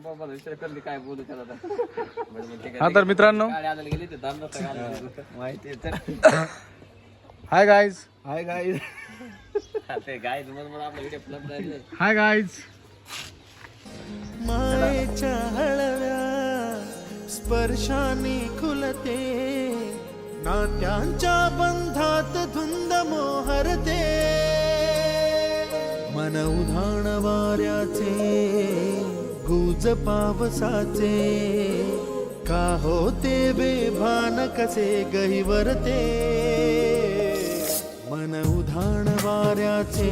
काय बोलू त्याला हा तर मित्रांनो गेले ते माहिती हाय गाईज हाय गाईज ते गाईज म्हणून आपला व्हिडिओ फ्लॉप झाला. हाय गाईज मायेच्या हळव्या स्पर्शाने खुलते नात्यांच्या बंधात धुंद मोहरते मन उधाण वाऱ्याचे गुज पावसाचे का होते बेभान कसे गहिवरते मन उधाण वाऱ्याचे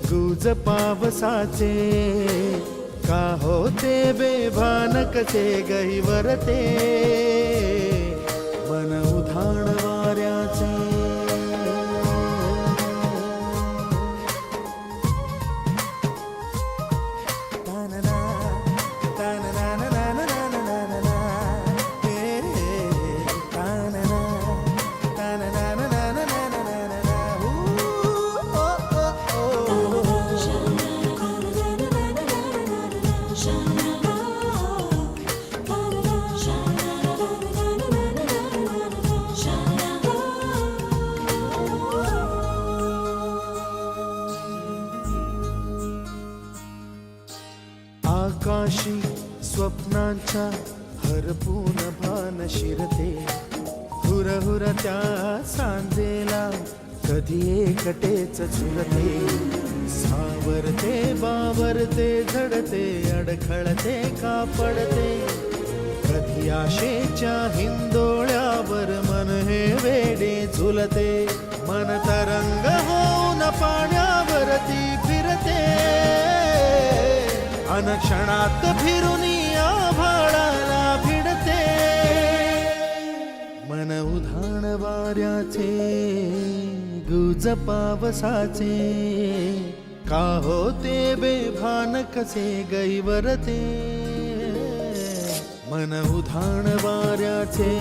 गुज पावसाचे का होते बेभान कसे गहिवरते मन उधाण वाऱ्याचे आकाशी स्वप्नांच्या हरपून भान शिरते हुरहुर त्या सांजेला कधी एकटेच झुलते सावरते बावरते झडते अडखळते का पडते कधी आशेच्या हिंदोळ्यावर मन हे वेडे झुलते मन तरंग होऊन पाण्यावरती फिरते अनक्षणात फिरून आभाळाला भिडते मन उधाण वाऱ्याचे गुज पावसाचे का होते बेभान कसे गैवरते मन उधाण वाऱ्याचे